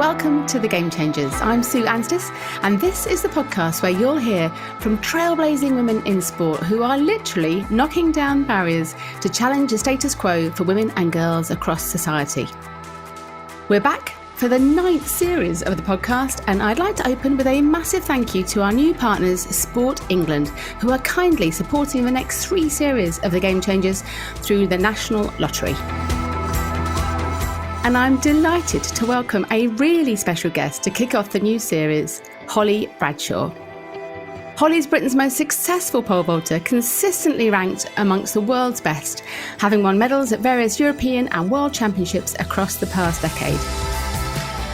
welcome to The Game Changers. I'm Sue Anstis, and this is the podcast where you'll hear from trailblazing women in sport who are literally knocking down barriers to challenge the status quo for women and girls across society. We're back for the 9th series of the podcast, and I'd like to open with a massive thank you to our new partners, Sport England, who are kindly supporting the next 3 series of The Game Changers through the National Lottery. And I'm delighted to welcome a really special guest to kick off the new series, Holly Bradshaw. Holly's Britain's most successful pole vaulter, consistently ranked amongst the world's best, having won medals at various European and World Championships across the past decade.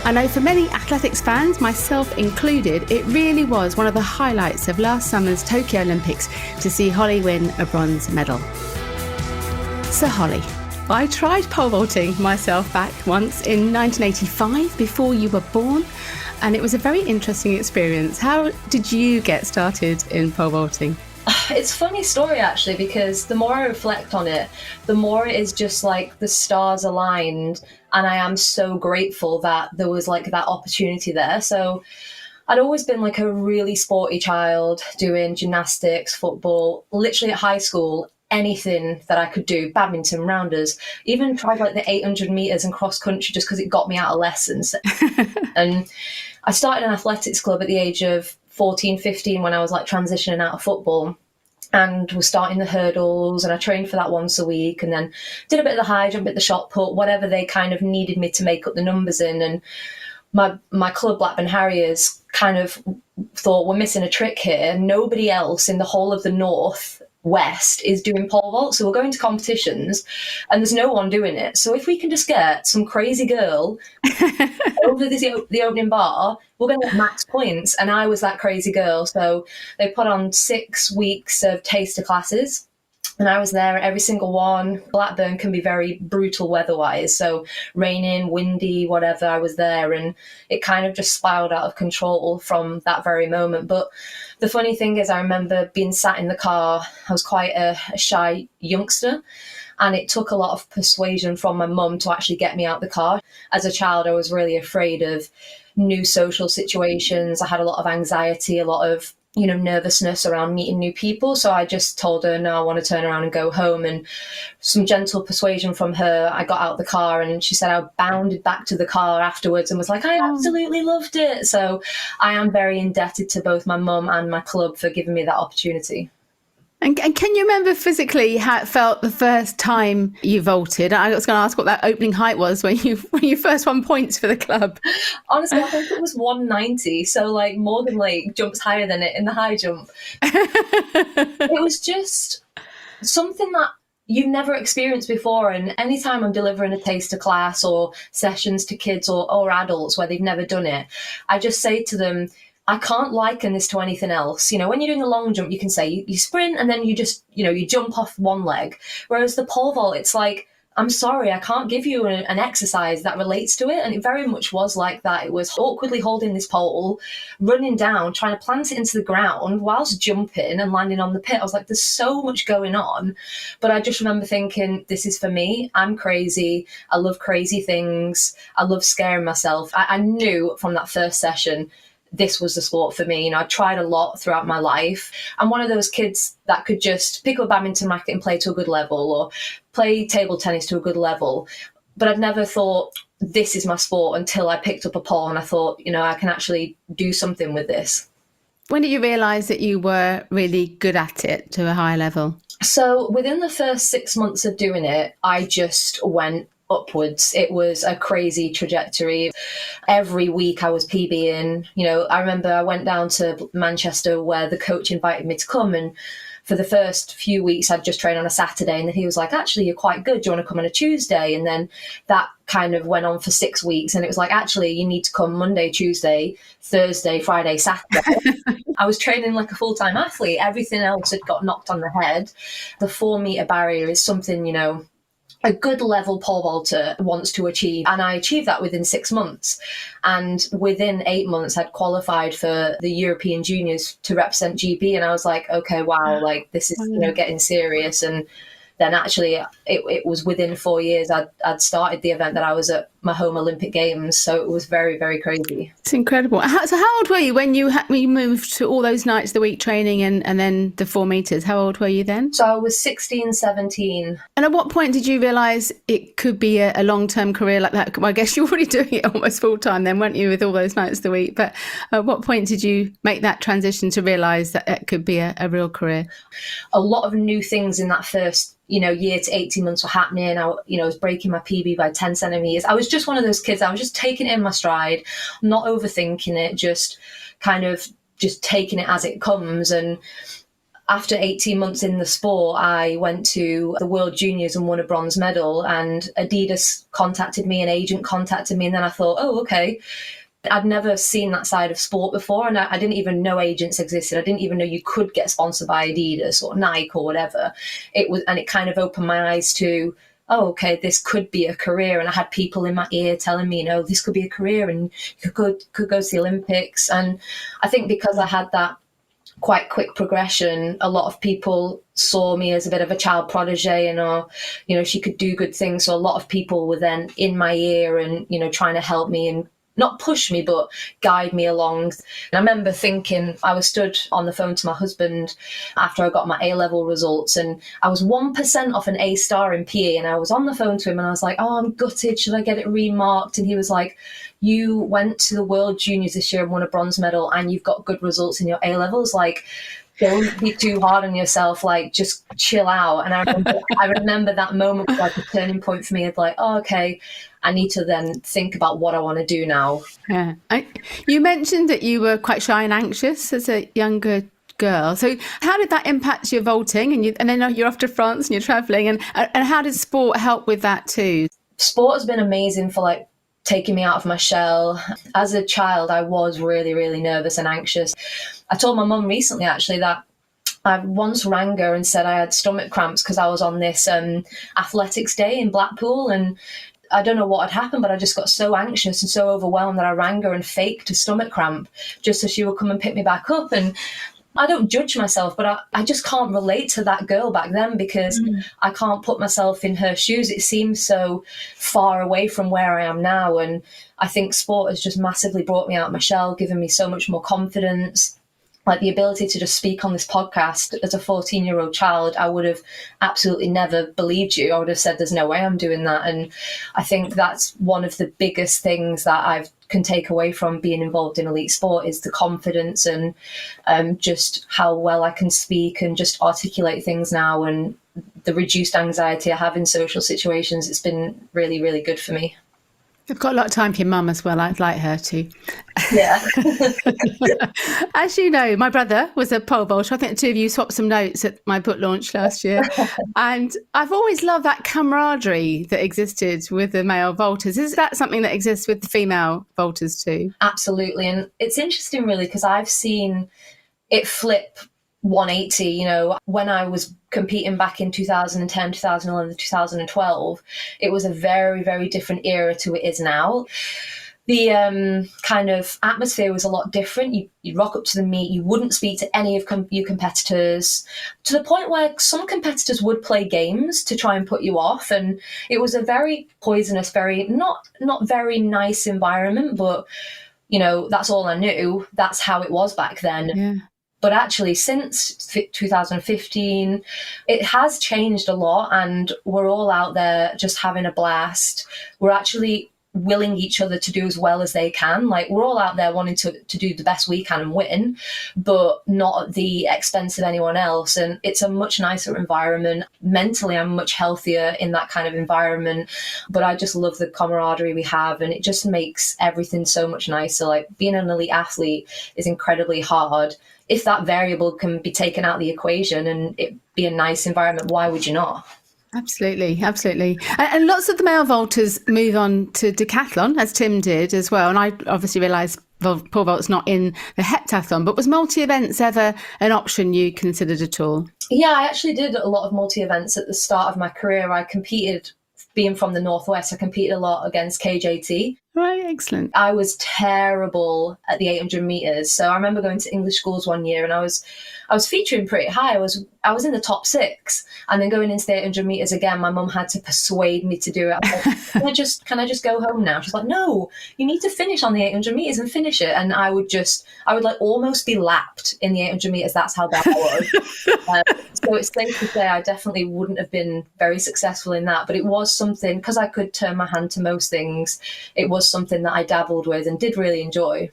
I know for many athletics fans, myself included, it really was one of the highlights of last summer's Tokyo Olympics to see Holly win a bronze medal. So Holly, I tried pole vaulting myself back once in 1985 before you were born, and it was a very interesting experience. How did you get started in pole vaulting? It's a funny story actually, because the more I reflect on it, the more it is just like the stars aligned, and I am so grateful that there was like that opportunity there. So I'd always been like a really sporty child, doing gymnastics, football, literally at high school. Anything that I could do, badminton, rounders, even tried like the 800 metres and cross country just because it got me out of lessons. And I started an athletics club at the age of 14, 15 when I was like transitioning out of football, and was starting the hurdles, and I trained for that once a week, and then did a bit of the high jump, a bit of the shot put, whatever they kind of needed me to make up the numbers in. And my club, Blackburn Harriers, kind of thought, we're missing a trick here. Nobody else in the whole of the North West is doing pole vault, so we're going to competitions and there's no one doing it. So if we can just get some crazy girl over the opening bar, we're going to get max points. And I was that crazy girl. So they put on 6 weeks of taster classes, and I was there at every single one. Blackburn can be very brutal weather-wise, so raining, windy, whatever, I was there, and it kind of just spiraled out of control from that very moment. But the funny thing is, I remember being sat in the car. I was quite a shy youngster, and it took a lot of persuasion from my mum to actually get me out the car. As a child, I was really afraid of new social situations. I had a lot of anxiety, a lot of nervousness around meeting new people. So I just told her, no, I want to turn around and go home. And some gentle persuasion from her, I got out the car, and she said I bounded back to the car afterwards and was like, I absolutely loved it. So I am very indebted to both my mum and my club for giving me that opportunity. And can you remember physically how it felt the first time you vaulted? I was going to ask what that opening height was when you first won points for the club. Honestly, I think it was 190. So like Morgan Lake jumps higher than it in the high jump. It was just something that you've never experienced before. And anytime I'm delivering a taster class or sessions to kids or adults where they've never done it, I just say to them, I can't liken this to anything else. When you're doing the long jump, you can say you sprint and then you just, you jump off one leg. Whereas the pole vault, it's like, I'm sorry, I can't give you an exercise that relates to it. And it very much was like that. It was awkwardly holding this pole, running down, trying to plant it into the ground whilst jumping and landing on the pit. I was like, there's so much going on. But I just remember thinking, this is for me. I'm crazy. I love crazy things. I love scaring myself. I knew from that first session, this was the sport for me. I tried a lot throughout my life. I'm one of those kids that could just pick up a badminton racket and play to a good level, or play table tennis to a good level. But I'd never thought this is my sport until I picked up a pole and I thought, I can actually do something with this. When did you realise that you were really good at it to a high level? So within the first 6 months of doing it, I just went upwards. It was a crazy trajectory. Every week I was PBing. I remember I went down to Manchester where the coach invited me to come, and for the first few weeks I'd just train on a Saturday, and then he was like, actually, you're quite good. Do you want to come on a Tuesday? And then that kind of went on for 6 weeks, and it was like, actually, you need to come Monday, Tuesday, Thursday, Friday, Saturday. I was training like a full-time athlete. Everything else had got knocked on the head. The 4 metre barrier is something, a good level pole vaulter wants to achieve. And I achieved that within 6 months. And within 8 months, I'd qualified for the European Juniors to represent GB. And I was like, okay, wow, like this is, getting serious. And then actually it was within 4 years I'd started the event that I was at my home Olympic Games. So it was very, very crazy. It's incredible. So how old were you when when you moved to all those nights of the week training and then the 4 meters? How old were you then? So I was 16, 17. And at what point did you realise it could be a long-term career like that? Well, I guess you were already doing it almost full-time then, weren't you, with all those nights of the week? But at what point did you make that transition to realise that it could be a real career? A lot of new things in that first year to 18 months were happening. I was breaking my PB by 10 centimeters. I was just one of those kids. I was just taking it in my stride, not overthinking it, just kind of just taking it as it comes. And after 18 months in the sport, I went to the World Juniors and won a bronze medal, and Adidas contacted me, an agent contacted me. And then I thought, oh, okay. I'd never seen that side of sport before, and I didn't even know agents existed. I didn't even know you could get sponsored by Adidas or Nike or whatever. It kind of opened my eyes to, oh, okay, this could be a career. And I had people in my ear telling me, this could be a career, and you could go to the Olympics. And I think because I had that quite quick progression, a lot of people saw me as a bit of a child protege, and she could do good things. So a lot of people were then in my ear and trying to help me and not push me, but guide me along. And I remember thinking, I was stood on the phone to my husband after I got my A-level results, and I was 1% off an A star in PE, and I was on the phone to him and I was like, oh, I'm gutted, should I get it remarked? And he was like, you went to the World Juniors this year and won a bronze medal, and you've got good results in your A-levels, like, don't be too hard on yourself, like, just chill out. And I remember that moment was like a turning point for me of like, oh, okay, I need to then think about what I want to do now. Yeah. You mentioned that you were quite shy and anxious as a younger girl. So how did that impact your vaulting? And then you're off to France and you're traveling. And how did sport help with that too? Sport has been amazing for like taking me out of my shell. As a child, I was really, really nervous and anxious. I told my mum recently, actually, that I once rang her and said I had stomach cramps because I was on this athletics day in Blackpool, and I don't know what had happened, but I just got so anxious and so overwhelmed that I rang her and faked a stomach cramp just so she would come and pick me back up. And I don't judge myself, but I just can't relate to that girl back then because I can't put myself in her shoes. It seems so far away from where I am now. And I think sport has just massively brought me out of my shell, given me so much more confidence. Like the ability to just speak on this podcast as a 14-year-old child, I would have absolutely never believed you. I would have said, there's no way I'm doing that. And I think that's one of the biggest things that I can take away from being involved in elite sport is the confidence and just how well I can speak and just articulate things now, and the reduced anxiety I have in social situations. It's been really, really good for me. I've got a lot of time for your mum as well. I'd like her to. Yeah. As you know, my brother was a pole vaulter. I think the two of you swapped some notes at my book launch last year. And I've always loved that camaraderie that existed with the male vaulters. Is that something that exists with the female vaulters too? Absolutely. And it's interesting, really, because I've seen it flip 180. When I was competing back in 2010, 2011, 2012, it was a very, very different era to it is now. The kind of atmosphere was a lot different. You'd rock up to the meet, you wouldn't speak to any of your competitors, to the point where some competitors would play games to try and put you off. And it was a very poisonous, very not very nice environment, but that's all I knew. That's how it was back then. Yeah. But actually, since 2015, it has changed a lot, and we're all out there just having a blast. We're actually willing each other to do as well as they can. Like, we're all out there wanting to do the best we can and win, but not at the expense of anyone else. And it's a much nicer environment. Mentally, I'm much healthier in that kind of environment, but I just love the camaraderie we have, and it just makes everything so much nicer. Like, being an elite athlete is incredibly hard. If that variable can be taken out of the equation and it be a nice environment, why would you not? Absolutely, absolutely. And lots of the male vaulters move on to decathlon, as Tim did as well. And I obviously realised pole vault's not in the heptathlon, but was multi-events ever an option you considered at all? Yeah, I actually did a lot of multi-events at the start of my career. I competed, being from the Northwest, I competed a lot against KJT. Right, excellent. I was terrible at the 800 meters. So I remember going to English schools one year, and I was featuring pretty high. I was in the top 6, and then going into the 800 meters again, my mum had to persuade me to do it. I was like, can I just go home now? She's like, no, you need to finish on the 800 meters and finish it. And I would like almost be lapped in the 800 meters. That's how bad I was. So it's safe to say I definitely wouldn't have been very successful in that, but it was something, because I could turn my hand to most things, it was something that I dabbled with and did really enjoy.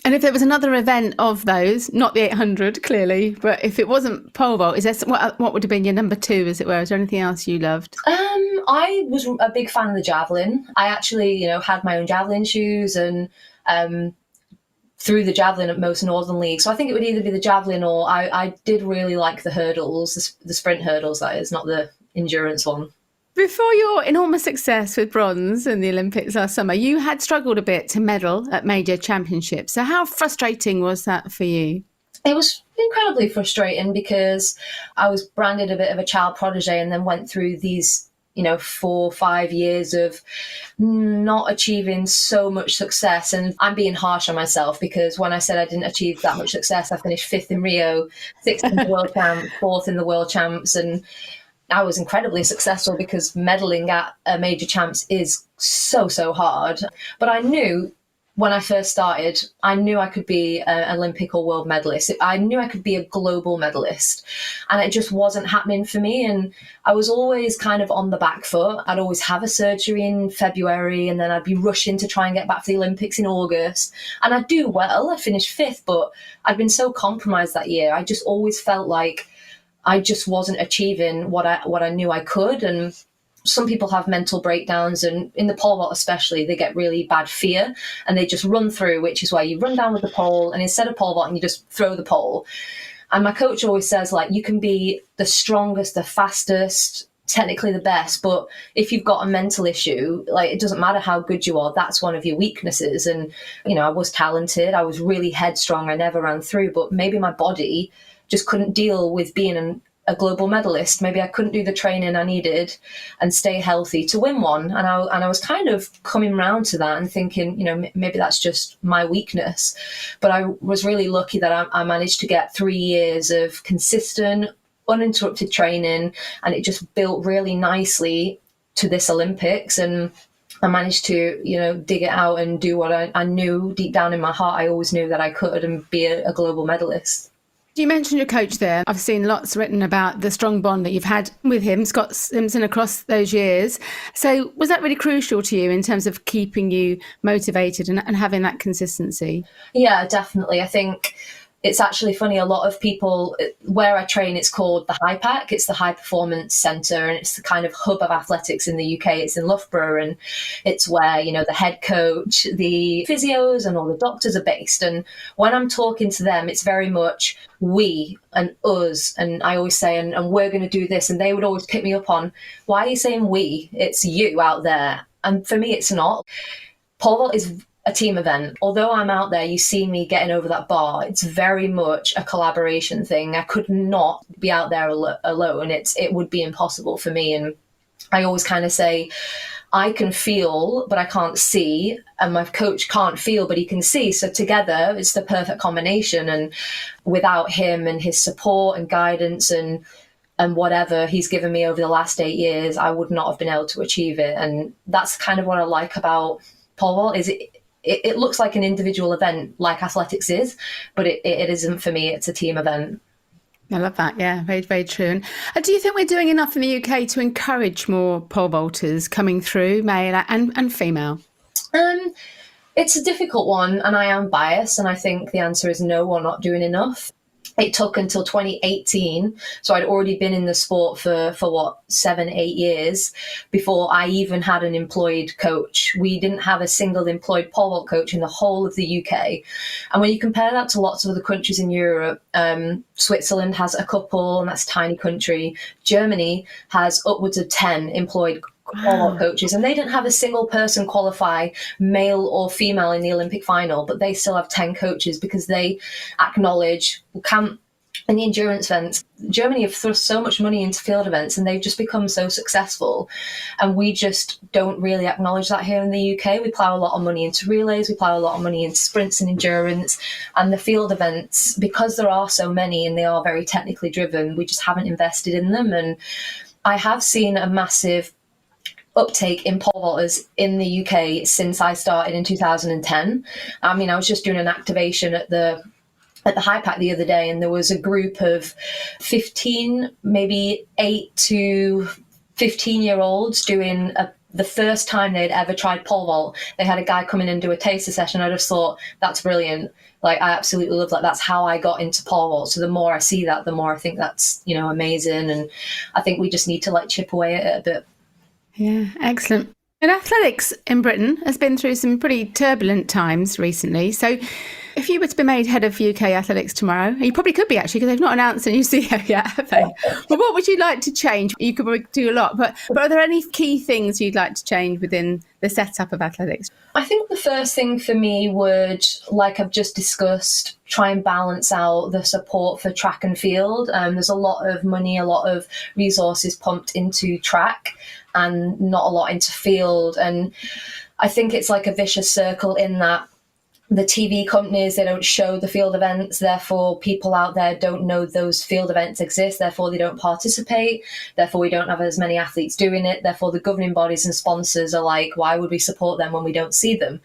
And if there was another event of those, not the 800 clearly, but if it wasn't pole vault, is there what would have been your number 2, as it were? Is there anything else you loved? I was a big fan of the javelin. I actually, had my own javelin shoes and threw the javelin at most Northern Leagues. So I think it would either be the javelin, or I did really like the hurdles, the sprint hurdles, that is, not the endurance one. Before your enormous success with bronze in the Olympics last summer, you had struggled a bit to medal at major championships. So how frustrating was that for you? It was incredibly frustrating because I was branded a bit of a child protege, and then went through these 4-5 years of not achieving so much success. And I'm being harsh on myself, because when I said I didn't achieve that much success, I finished 5th in Rio, 6th in the World Champs, 4th in the World Champs, and I was incredibly successful, because medaling at a major champs is so hard. But I knew when I first started, I knew I could be an Olympic or world medalist. I knew I could be a global medalist, and it just wasn't happening for me. And I was always kind of on the back foot. I'd always have a surgery in February, and then I'd be rushing to try and get back for the Olympics in August. And I'd do well. I finished 5th, but I'd been so compromised that year. I just always felt like I just wasn't achieving what I knew I could. And some people have mental breakdowns, and in the pole vault especially, they get really bad fear and they just run through, which is where you run down with the pole, and instead of pole vaulting, you just throw the pole. And my coach always says, like, you can be the strongest, the fastest, technically the best, but if you've got a mental issue, like, it doesn't matter how good you are, that's one of your weaknesses. And I was talented, I was really headstrong, I never ran through, but maybe my body just couldn't deal with being a global medalist. Maybe I couldn't do the training I needed and stay healthy to win one. And I was kind of coming round to that and thinking, maybe that's just my weakness. But I was really lucky that I managed to get 3 years of consistent, uninterrupted training, and it just built really nicely to this Olympics. And I managed to, dig it out and do what I knew deep down in my heart I always knew that I could, and be a global medalist. You mentioned your coach there. I've seen lots written about the strong bond that you've had with him, Scott Simpson, across those years. So was that really crucial to you in terms of keeping you motivated and having that consistency? Yeah, definitely. I think it's actually funny, a lot of people, where I train, it's called the HIPAC. It's the High Performance Centre, and it's the kind of hub of athletics in the UK. It's in Loughborough, and it's where, the head coach, the physios and all the doctors are based. And when I'm talking to them, it's very much we and us. And I always say, and we're going to do this. And they would always pick me up on, why are you saying we? It's you out there. And for me, it's not. Pole vault is a team event. Although I'm out there, you see me getting over that bar, it's very much a collaboration thing. I could not be out there alone. It would be impossible for me. And I always kind of say, I can feel, but I can't see. And my coach can't feel, but he can see. So together, it's the perfect combination. And without him and his support and guidance and whatever he's given me over the last 8 years, I would not have been able to achieve it. And that's kind of what I like about pole vault, is it looks like an individual event, like athletics is, but it isn't for me. It's a team event. I love that. Yeah, very, very true. And do you think we're doing enough in the UK to encourage more pole vaulters coming through, male and female? It's a difficult one, and I am biased, and I think the answer is no, we're not doing enough. It took until 2018, so I'd already been in the sport for 7-8 years before I even had an employed coach. We didn't have a single employed pole vault coach in the whole of the UK. And when you compare that to lots of other countries in Europe, Switzerland has a couple, and that's a tiny country. Germany has upwards of 10 employed pole vault coaches, and they didn't have a single person qualify, male or female, in the Olympic final, but they still have 10 coaches, because they acknowledge, we can't in the endurance events, Germany have thrust so much money into field events and they've just become so successful. And we just don't really acknowledge that here in the UK. We plough a lot of money into relays, we plough a lot of money into sprints and endurance. And the field events, because there are so many and they are very technically driven, we just haven't invested in them. And I have seen a massive uptake in pole vaulters in the UK since I started in 2010. I mean, I was just doing an activation at the High Pack the other day, and there was a group of 15, maybe 8 to 15-year-olds doing the first time they'd ever tried pole vault. They had a guy come in and do a taster session. I just thought, that's brilliant. Like, I absolutely love that. That's how I got into pole vault. So the more I see that, the more I think that's, amazing. And I think we just need to like chip away at it a bit. Yeah, excellent. And athletics in Britain has been through some pretty turbulent times recently. So if you were to be made head of UK athletics tomorrow, you probably could be actually, because they've not announced a new CEO yet, have they? Well, what would you like to change? You could probably do a lot, but are there any key things you'd like to change within the setup of athletics? I think the first thing for me would, like I've just discussed, try and balance out the support for track and field. There's a lot of money, a lot of resources pumped into track and not a lot into field. And I think it's like a vicious circle in that the TV companies, they don't show the field events, therefore people out there don't know those field events exist, therefore they don't participate, therefore we don't have as many athletes doing it, therefore the governing bodies and sponsors are like, why would we support them when we don't see them?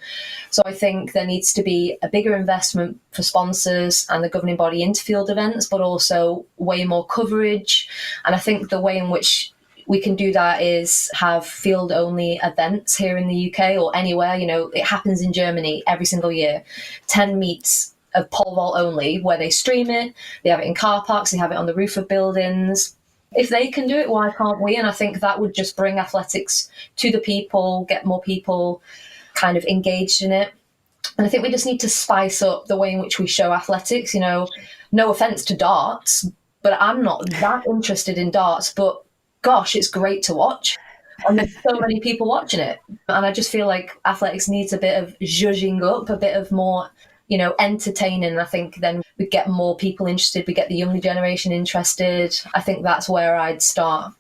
So I think there needs to be a bigger investment for sponsors and the governing body into field events, but also way more coverage. And I think the way in which we can do that is have field only events here in the UK or anywhere. It happens in Germany every single year. 10 meets of pole vault only, where they stream it, they have it in car parks, they have it on the roof of buildings. If they can do it, why can't we? And I think that would just bring athletics to the people, get more people kind of engaged in it. And I think we just need to spice up the way in which we show athletics. No offense to darts, but I'm not that interested in darts, but gosh, it's great to watch. And there's so many people watching it. And I just feel like athletics needs a bit of zhuzhing up, a bit of more, entertaining. I think then we get more people interested, we get the younger generation interested. I think that's where I'd start.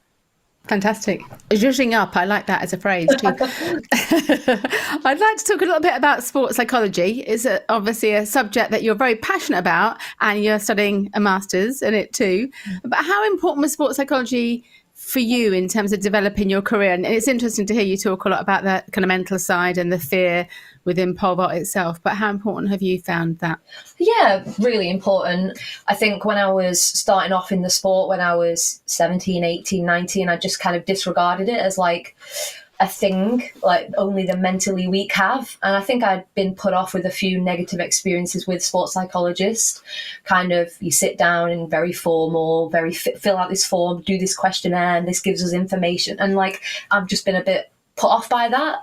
Fantastic. Zhuzhing up, I like that as a phrase too. I'd like to talk a little bit about sports psychology. It's obviously a subject that you're very passionate about, and you're studying a master's in it too. But how important was sports psychology for you in terms of developing your career? And it's interesting to hear you talk a lot about the kind of mental side and the fear within pole vault itself, but how important have you found that? Yeah, really important. I think when I was starting off in the sport, when I was 17, 18, 19, I just kind of disregarded it as like a thing like only the mentally weak have. And I think I'd been put off with a few negative experiences with sports psychologists. Kind of, you sit down and very formal, very fill out this form, do this questionnaire, and this gives us information. And like, I've just been a bit put off by that.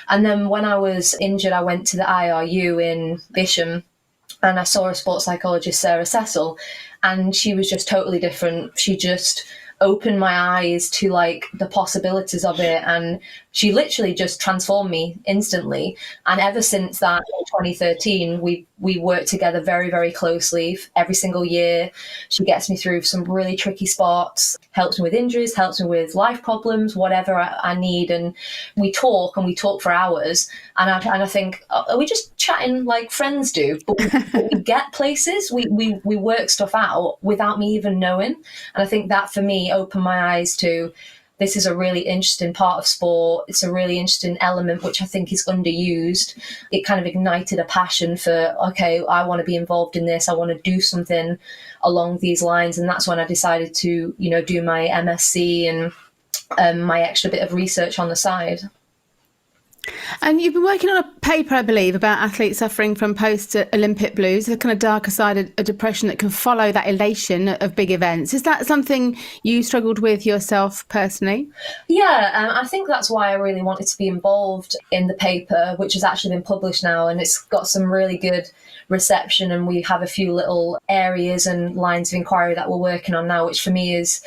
And then when I was injured, I went to the IRU in Bisham, and I saw a sports psychologist, Sarah Cecil, and she was just totally different. She just opened my eyes to like the possibilities of it, and she literally just transformed me instantly. And ever since that, in 2013, we worked together very, very closely every single year. She gets me through some really tricky spots, helps me with injuries, helps me with life problems, whatever I need. And we talk for hours. And I think, are we just chatting like friends do? But we get places, we work stuff out without me even knowing. And I think that for me opened my eyes to, this is a really interesting part of sport. It's a really interesting element, which I think is underused. It kind of ignited a passion for, okay, I want to be involved in this. I want to do something along these lines. And that's when I decided to, do my MSc and my extra bit of research on the side. And you've been working on a paper, I believe, about athletes suffering from post-Olympic blues, the kind of darker side of depression that can follow that elation of big events. Is that something you struggled with yourself personally? Yeah, I think that's why I really wanted to be involved in the paper, which has actually been published now, and it's got some really good reception, and we have a few little areas and lines of inquiry that we're working on now, which for me is,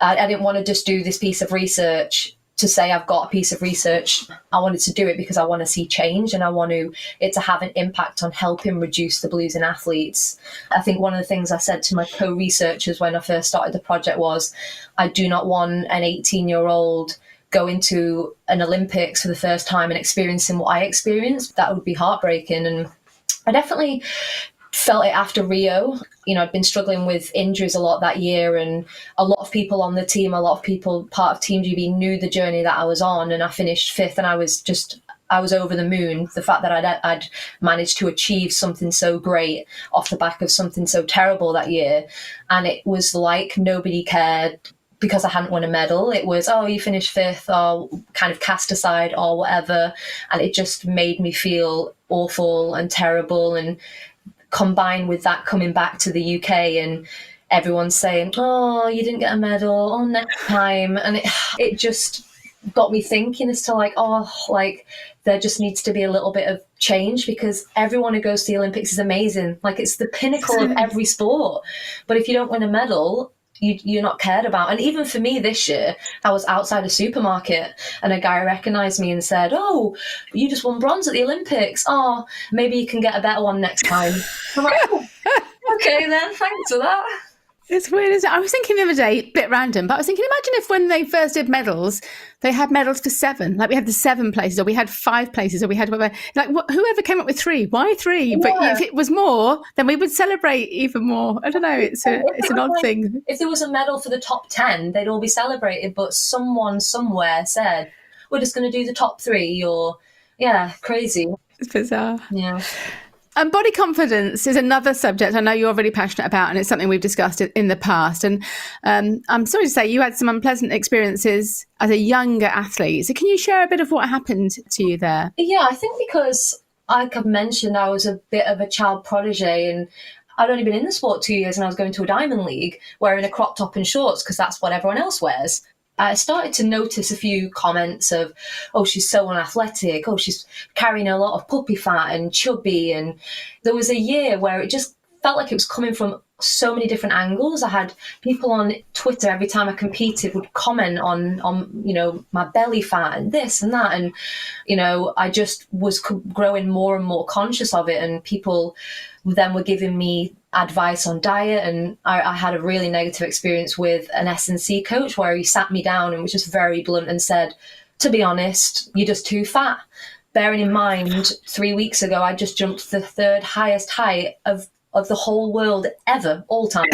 I didn't want to just do this piece of research to say I've got a piece of research. I wanted to do it because I want to see change, and I want it to have an impact on helping reduce the blues in athletes. I think one of the things I said to my co-researchers when I first started the project was, I do not want an 18-year-old going to an Olympics for the first time and experiencing what I experienced. That would be heartbreaking. And I definitely felt it after Rio. I'd been struggling with injuries a lot that year, and a lot of people on the team, a lot of people part of Team GB knew the journey that I was on, and I finished 5th, and I was over the moon. The fact that I'd managed to achieve something so great off the back of something so terrible that year. And it was like nobody cared because I hadn't won a medal. It was, oh, you finished 5th, or kind of cast aside or whatever. And it just made me feel awful and terrible. And combined with that, coming back to the UK and everyone's saying, oh, you didn't get a medal, oh, next time. And it just got me thinking as to there just needs to be a little bit of change, because everyone who goes to the Olympics is amazing. It's the pinnacle of every sport. But if you don't win a medal, you're not cared about. And even for me this year, I was outside a supermarket and a guy recognized me and said, oh, you just won bronze at the Olympics. Oh, maybe you can get a better one next time. I'm like, oh, okay then, thanks for that. It's weird, isn't it? I was thinking the other day, a bit random, but I was thinking, imagine if when they first did medals, they had medals for 7. We had the 7 places, or we had 5 places, or we had whatever. Whoever came up with 3, why 3? Yeah. But if it was more, then we would celebrate even more. I don't know. It's an odd thing. If there was a medal for the top 10, they'd all be celebrated. But someone somewhere said, we're just going to do the top 3, or crazy. It's bizarre. Yeah. And body confidence is another subject I know you're really passionate about, and it's something we've discussed in the past. And I'm sorry to say you had some unpleasant experiences as a younger athlete. So can you share a bit of what happened to you there? Yeah, I think because, like I've mentioned, I was a bit of a child protege, and I'd only been in the sport 2 years, and I was going to a diamond league wearing a crop top and shorts because that's what everyone else wears. I started to notice a few comments of, oh, she's so unathletic, oh, she's carrying a lot of puppy fat and chubby. And there was a year where it just felt like it was coming from so many different angles. I had people on Twitter every time I competed would comment on my belly fat and this and that. And, I just was growing more and more conscious of it. And people then were giving me advice on diet, and I had a really negative experience with an S&C coach where he sat me down and was just very blunt and said, to be honest, you're just too fat. Bearing in mind, 3 weeks ago, I just jumped the 3rd highest height of the whole world ever, all time.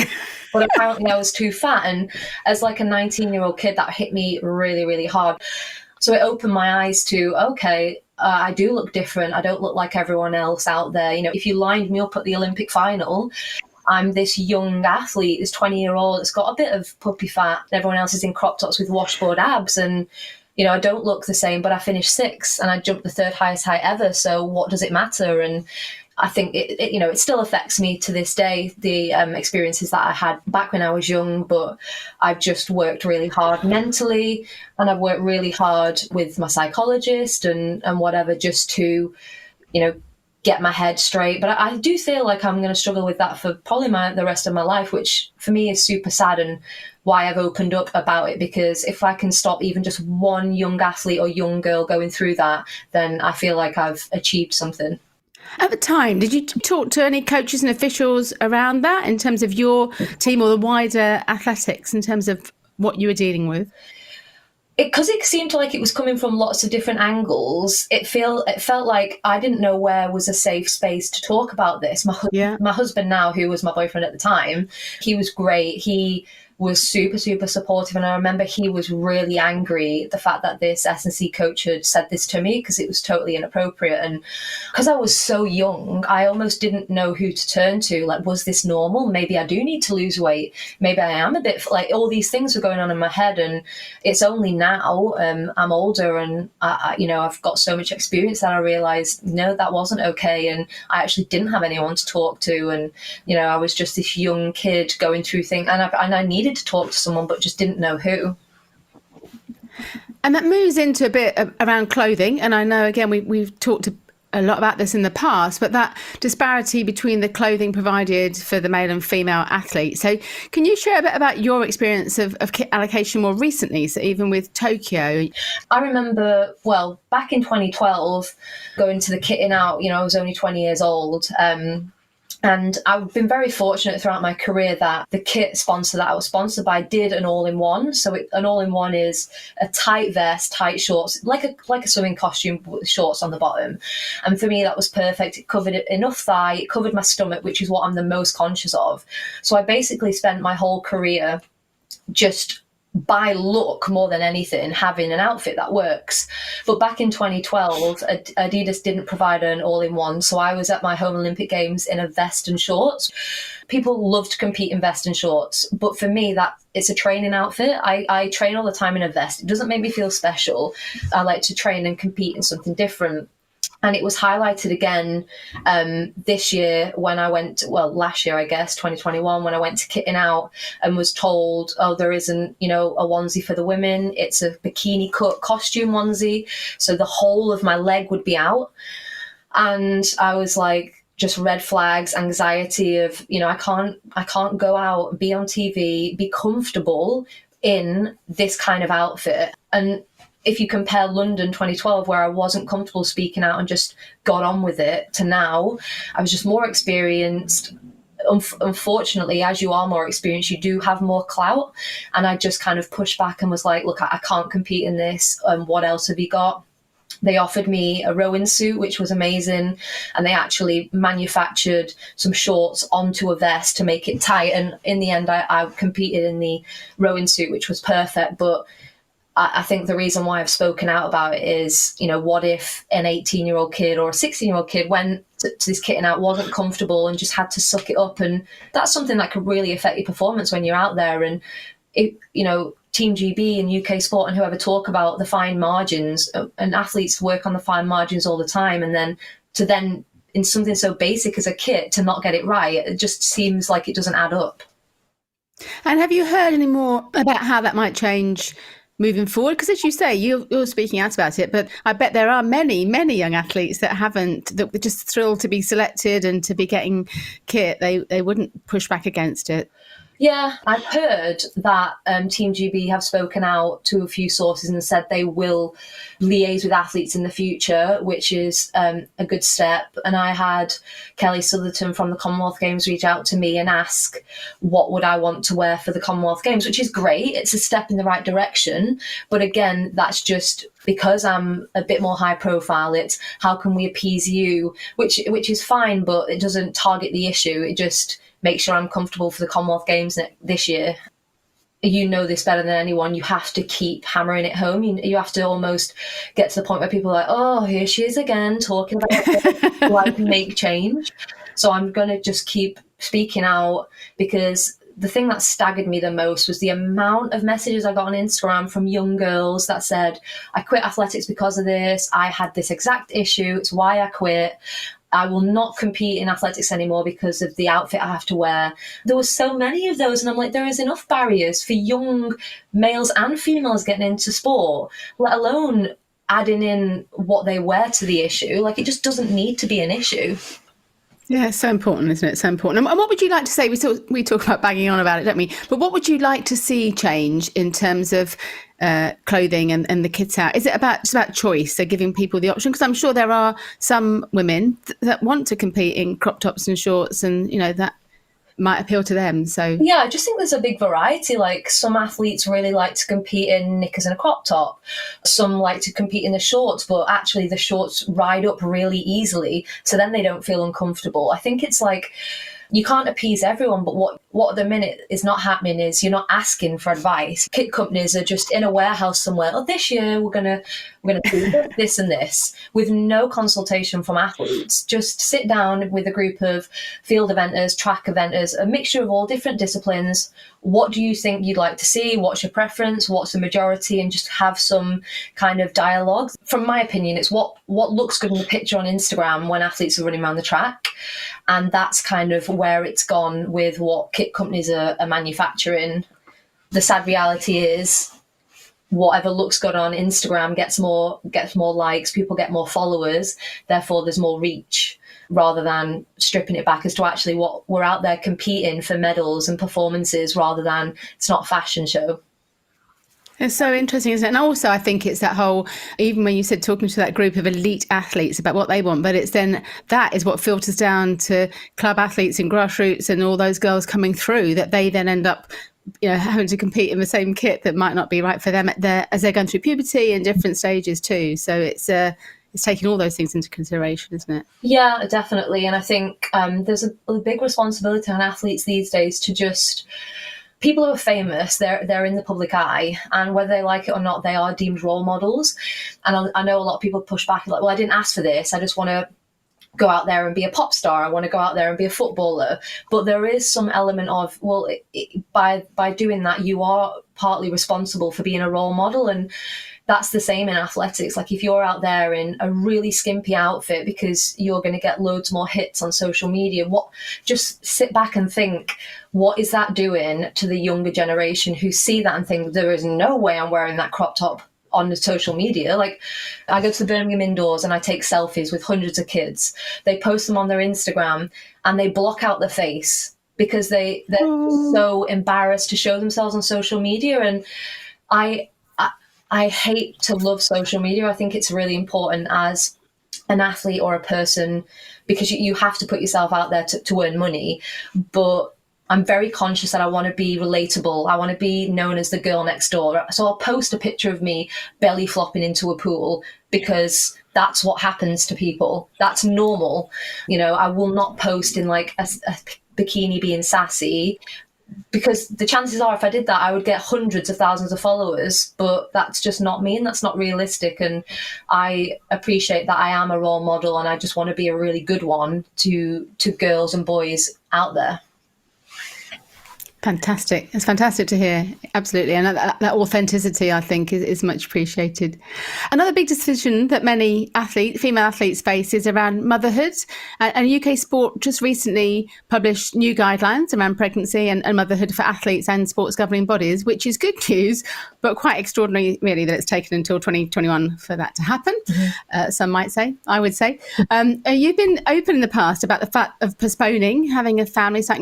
But apparently I was too fat. And as a 19-year-old kid, that hit me really, really hard. So it opened my eyes to, okay, I do look different. I don't look like everyone else out there. If you lined me up at the Olympic final, I'm this young athlete, this 20-year-old that's got a bit of puppy fat. Everyone else is in crop tops with washboard abs. And, I don't look the same, but I finished 6th and I jumped the 3rd highest height ever. So what does it matter? And I think it still affects me to this day, the experiences that I had back when I was young, but I've just worked really hard mentally, and I've worked really hard with my psychologist and whatever, just to, get my head straight. But I do feel like I'm going to struggle with that for probably the rest of my life, which for me is super sad, and why I've opened up about it, because if I can stop even just one young athlete or young girl going through that, then I feel like I've achieved something. At the time, did you talk to any coaches and officials around that in terms of your team or the wider athletics, in terms of what you were dealing with? Because it seemed like it was coming from lots of different angles, it felt like I didn't know where was a safe space to talk about this. My husband now, who was my boyfriend at the time, he was great. He was super, super supportive. And I remember he was really angry at the fact that this S&C coach had said this to me, because it was totally inappropriate. And because I was so young, I almost didn't know who to turn to. Was this normal? Maybe I do need to lose weight. Maybe I am a bit, all these things were going on in my head. And it's only now I'm older and I've got so much experience that I realized, no, that wasn't okay. And I actually didn't have anyone to talk to. And, I was just this young kid going through things, and I needed to talk to someone, but just didn't know who. And that moves into a bit around clothing. And I know, again, we've talked a lot about this in the past, but that disparity between the clothing provided for the male and female athletes. So can you share a bit about your experience of kit allocation more recently, so even with Tokyo? I remember, well, back in 2012, going to the kitting out, I was only 20 years old. And I've been very fortunate throughout my career that the kit sponsor that I was sponsored by did an all-in-one. So an all-in-one is a tight vest, tight shorts, like a swimming costume with shorts on the bottom. And for me, that was perfect. It covered enough thigh, it covered my stomach, which is what I'm the most conscious of. So I basically spent my whole career just by look more than anything, having an outfit that works. But back in 2012, Adidas didn't provide an all-in-one. So I was at my home Olympic Games in a vest and shorts. People love to compete in vest and shorts. But for me, it's a training outfit. I train all the time in a vest. It doesn't make me feel special. I like to train and compete in something different. And it was highlighted again this year when I went, last year, I guess, 2021, when I went to kitting out and was told, oh, there isn't, a onesie for the women. It's a bikini cut costume onesie. So the whole of my leg would be out. And I was like, just red flags, anxiety of, I can't go out, be on TV, be comfortable in this kind of outfit. And if you compare London 2012, where I wasn't comfortable speaking out and just got on with it, to now, I was just more experienced. Unfortunately, as you are more experienced, you do have more clout. And I just kind of pushed back and was like, look, I can't compete in this. What else have you got? They offered me a rowing suit, which was amazing. And they actually manufactured some shorts onto a vest to make it tight. And in the end, I competed in the rowing suit, which was perfect. But I think the reason why I've spoken out about it is, what if an 18-year-old kid or a 16-year-old kid went to this kitting out, wasn't comfortable and just had to suck it up? And that's something that could really affect your performance when you're out there. And, Team GB and UK Sport and whoever talk about the fine margins, and athletes work on the fine margins all the time. And then in something so basic as a kit to not get it right, it just seems like it doesn't add up. And have you heard any more about how that might change moving forward? Because as you say, you're speaking out about it, but I bet there are many, many young athletes that were just thrilled to be selected and to be getting kit. They wouldn't push back against it. Yeah, I've heard that Team GB have spoken out to a few sources and said they will liaise with athletes in the future, which is a good step. And I had Kelly Sutherton from the Commonwealth Games reach out to me and ask what would I want to wear for the Commonwealth Games, which is great. It's a step in the right direction. But again, that's just because I'm a bit more high profile. It's how can we appease you, which is fine, but it doesn't target the issue. It just make sure I'm comfortable for the Commonwealth Games this year. You know this better than anyone. You have to keep hammering it home. You have to almost get to the point where people are like, oh, here she is again talking about it, like make change. So I'm going to just keep speaking out, because the thing that staggered me the most was the amount of messages I got on Instagram from young girls that said, I quit athletics because of this. I had this exact issue. It's why I quit. I will not compete in athletics anymore because of the outfit I have to wear. There were so many of those, and I'm like, there is enough barriers for young males and females getting into sport, let alone adding in what they wear to the issue. Like, it just doesn't need to be an issue. Yeah, it's so important, isn't it? So important. And what would you like to say? We talk about banging on about it, don't we? But what would you like to see change in terms of clothing and the kit out? Is it about choice, so giving people the option? Because I'm sure there are some women that want to compete in crop tops and shorts, and that might appeal to them. So yeah, I just think there's a big variety. Like, some athletes really like to compete in knickers and a crop top. Some like to compete in the shorts, but actually the shorts ride up really easily, so then they don't feel uncomfortable. I think it's like, you can't appease everyone, but what at the minute is not happening is you're not asking for advice. Kit companies are just in a warehouse somewhere. Oh, this year we're gonna do this and this, with no consultation from athletes. Just sit down with a group of field eventers, track eventers, a mixture of all different disciplines. What do you think you'd like to see? What's your preference? What's the majority? And just have some kind of dialogue. From my opinion, it's what looks good in the picture on Instagram when athletes are running around the track. And that's kind of where it's gone with what kit companies are manufacturing. The sad reality is whatever looks good on Instagram gets more likes, people get more followers, therefore there's more reach, rather than stripping it back as to actually what we're out there competing for medals and performances, rather than it's not a fashion show. It's so interesting, isn't it? And also, I think it's that whole, even when you said talking to that group of elite athletes about what they want, but it's then that is what filters down to club athletes and grassroots and all those girls coming through, that they then end up, having to compete in the same kit that might not be right for them as they're going through puberty and different stages too. So it's taking all those things into consideration, isn't it? Yeah, definitely. And I think there's a big responsibility on athletes these days to just... People who are famous, they're in the public eye, and whether they like it or not, they are deemed role models. And I know a lot of people push back, like, well, I didn't ask for this. I just want to go out there and be a pop star. I want to go out there and be a footballer. But there is some element of, well, by doing that, you are partly responsible for being a role model. And that's the same in athletics. Like, if you're out there in a really skimpy outfit because you're going to get loads more hits on social media, just sit back and think, what is that doing to the younger generation who see that and think, there is no way I'm wearing that crop top on the social media? Like, I go to the Birmingham indoors and I take selfies with hundreds of kids. They post them on their Instagram and they block out their face because they're so embarrassed to show themselves on social media. And I hate to love social media. I think it's really important as an athlete or a person, because you have to put yourself out there to earn money. But I'm very conscious that I want to be relatable. I want to be known as the girl next door. So I'll post a picture of me belly flopping into a pool because that's what happens to people. That's normal. I will not post in like a bikini being sassy, because the chances are if I did that, I would get hundreds of thousands of followers, but that's just not me and that's not realistic. And I appreciate that I am a role model, and I just want to be a really good one to girls and boys out there. Fantastic. It's fantastic to hear. Absolutely. And that authenticity, I think, is much appreciated. Another big decision that many female athletes face is around motherhood. And UK Sport just recently published new guidelines around pregnancy and motherhood for athletes and sports governing bodies, which is good news, but quite extraordinary, really, that it's taken until 2021 for that to happen. Mm-hmm. Some might say, I would say. You've been open in the past about the fact of postponing starting a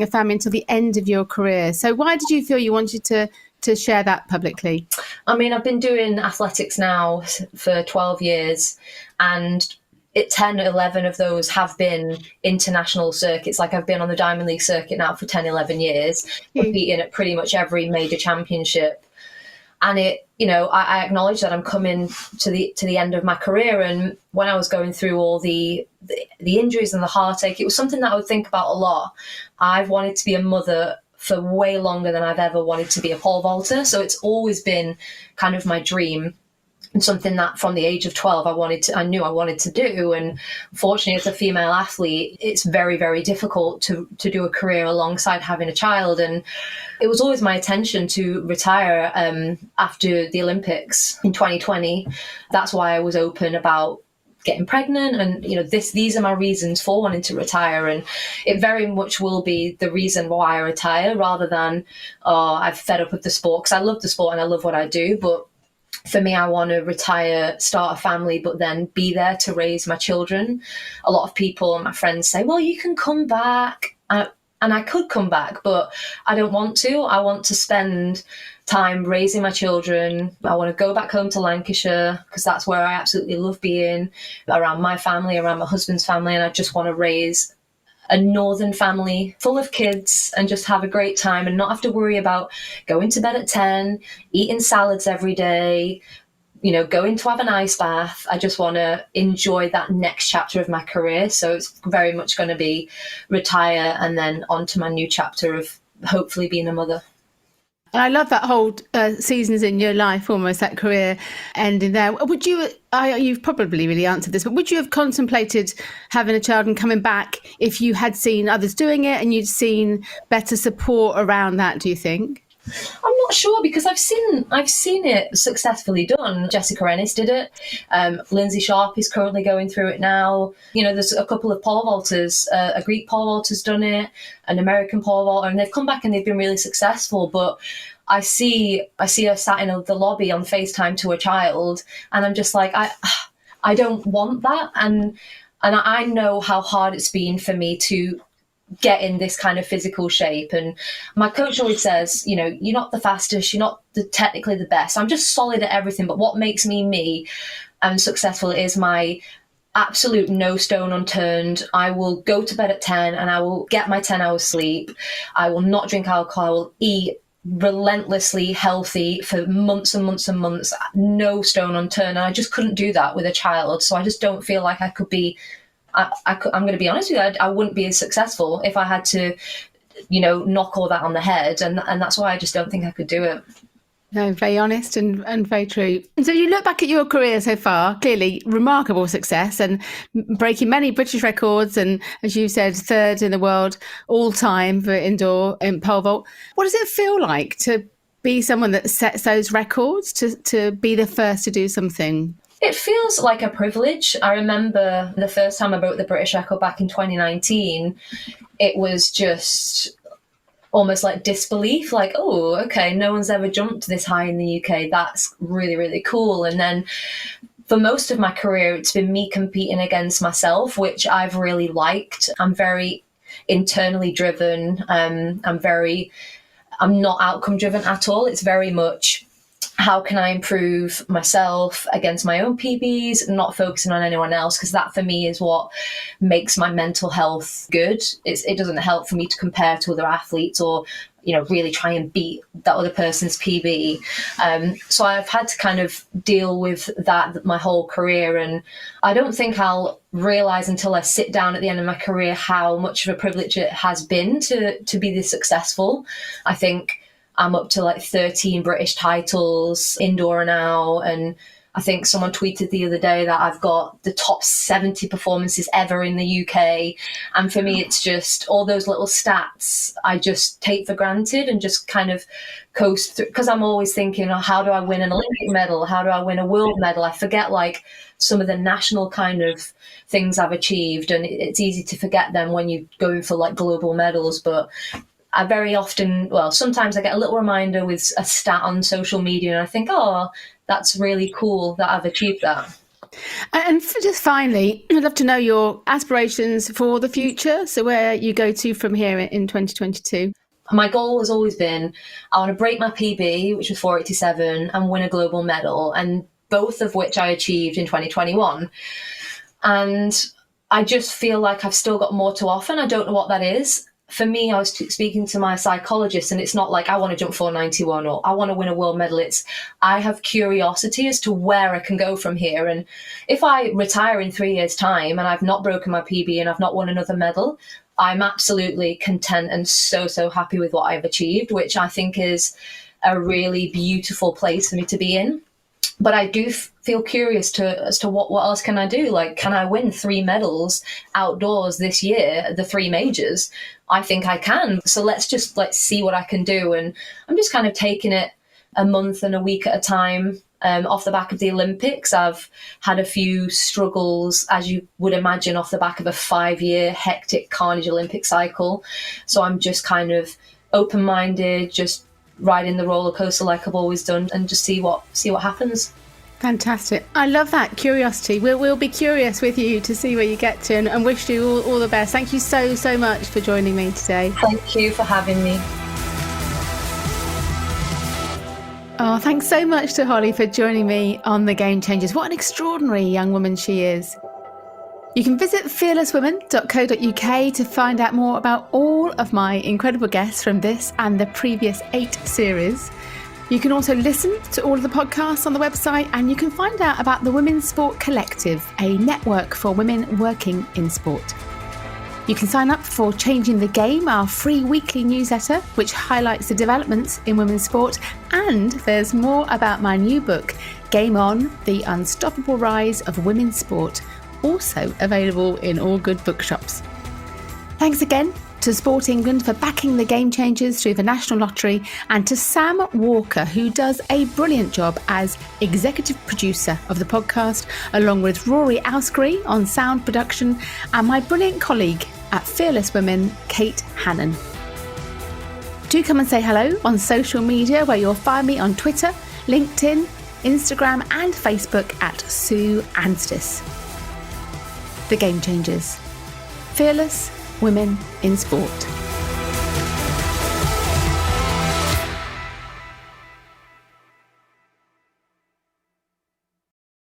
family until the end of your career. So why did you feel you wanted to share that publicly? I mean, I've been doing athletics now for 12 years, and 10, 11 of those have been international circuits. Like, I've been on the Diamond League circuit now for 10, 11 years, competing at pretty much every major championship. And I acknowledge that I'm coming to the end of my career. And when I was going through all the injuries and the heartache, it was something that I would think about a lot. I've wanted to be a mother for way longer than I've ever wanted to be a pole vaulter. So it's always been kind of my dream, and something that from the age of 12 I knew I wanted to do. And fortunately, as a female athlete, it's very, very difficult to do a career alongside having a child. And it was always my intention to retire after the Olympics in 2020. That's why I was open about getting pregnant, and these are my reasons for wanting to retire. And it very much will be the reason why I retire, rather than I've fed up with the sport, because I love the sport and I love what I do. But for me, I want to retire, start a family, but then be there to raise my children. A lot of people and my friends say, well, you can come back. And I could come back, but I don't want to. I want to spend time raising my children. I want to go back home to Lancashire, because that's where I absolutely love being, around my family, around my husband's family. And I just want to raise a northern family full of kids and just have a great time and not have to worry about going to bed at 10, eating salads every day, going to have an ice bath. I just want to enjoy that next chapter of my career. So it's very much going to be retire and then on to my new chapter of hopefully being a mother. I love that whole seasons in your life, almost that career ending there. Would you, you've probably really answered this, but would you have contemplated having a child and coming back if you had seen others doing it and you'd seen better support around that, do you think? I'm not sure, because I've seen it successfully done. Jessica Ennis did it. Lindsay Sharp is currently going through it now. There's a couple of pole vaulters. A Greek pole vaulter's done it, an American pole vaulter, and they've come back and they've been really successful. But I see her sat in the lobby on FaceTime to a child, and I'm just like, I don't want that. And I know how hard it's been for me to get in this kind of physical shape. And my coach always says, you know, you're not the fastest, you're not technically the best. I'm just solid at everything. But what makes me me and successful is my absolute no stone unturned. I will go to bed at 10 and I will get my 10 hours sleep. I will not drink alcohol. I will eat relentlessly healthy for months and months and months, no stone unturned. And I just couldn't do that with a child. So I just don't feel like I could be, I'm going to be honest with you, I wouldn't be as successful if I had to, you know, knock all that on the head. And that's why I just don't think I could do it. No, very honest and very true. And so you look back at your career so far, clearly remarkable success and breaking many British records. And as you said, third in the world all time for indoor in pole vault. What does it feel like to be someone that sets those records, to be the first to do something? It feels like a privilege. I remember the first time I broke the British record back in 2019, it was just almost like disbelief, like, oh, okay, no one's ever jumped this high in the UK. That's really, really cool. And then for most of my career, it's been me competing against myself, which I've really liked. I'm very internally driven. I'm not outcome driven at all. It's very much, how can I improve myself against my own PBs, not focusing on anyone else, because that for me is what makes my mental health good. It doesn't help for me to compare to other athletes or, you know, really try and beat that other person's PB. So I've had to kind of deal with that my whole career. And I don't think I'll realize until I sit down at the end of my career how much of a privilege it has been to be this successful. I think I'm up to like 13 British titles indoor now. And I think someone tweeted the other day that I've got the top 70 performances ever in the UK. And for me, it's just all those little stats I just take for granted and just kind of coast through, because I'm always thinking, oh, how do I win an Olympic medal? How do I win a world medal? I forget like some of the national kind of things I've achieved. And it's easy to forget them when you're going for like global medals. But I very often, well, sometimes I get a little reminder with a stat on social media and I think, oh, that's really cool that I've achieved that. And just finally, I'd love to know your aspirations for the future. So where you go to from here in 2022. My goal has always been, I want to break my PB, which was 487, and win a global medal, and both of which I achieved in 2021. And I just feel like I've still got more to offer, and I don't know what that is. For me, I was speaking to my psychologist, and it's not like I want to jump 491 or I want to win a world medal. It's I have curiosity as to where I can go from here. And if I retire in 3 years' time and I've not broken my PB and I've not won another medal, I'm absolutely content and so happy with what I've achieved, which I think is a really beautiful place for me to be in. But I do feel curious as to what else can I do? Like, can I win 3 medals outdoors this year, the 3 majors? I think I can. So let's see what I can do. And I'm just kind of taking it a month and a week at a time. Off the back of the Olympics, I've had a few struggles, as you would imagine, off the back of a 5-year hectic carnage Olympic cycle. So I'm just kind of open-minded, just riding the roller coaster like I've always done, and just see what happens. Fantastic. I love that curiosity. We'll be curious with you to see where you get to, and wish you all the best. Thank you so much for joining me today. Thank you for having me. Oh, thanks so much to Holly for joining me on The Game Changers. What an extraordinary young woman she is. You can visit fearlesswomen.co.uk to find out more about all of my incredible guests from this and the previous 8 series. You can also listen to all of the podcasts on the website, and you can find out about the Women's Sport Collective, a network for women working in sport. You can sign up for Changing the Game, our free weekly newsletter, which highlights the developments in women's sport. And there's more about my new book, Game On, The Unstoppable Rise of Women's Sport, also available in all good bookshops. Thanks again to Sport England for backing the Game Changers through the National Lottery, and to Sam Walker, who does a brilliant job as executive producer of the podcast, along with Rory Auskery on sound production, and my brilliant colleague at Fearless Women, Kate Hannon. Do come and say hello on social media, where you'll find me on Twitter, LinkedIn, Instagram and Facebook at Sue Anstis. The Game Changers. Fearless women in sport.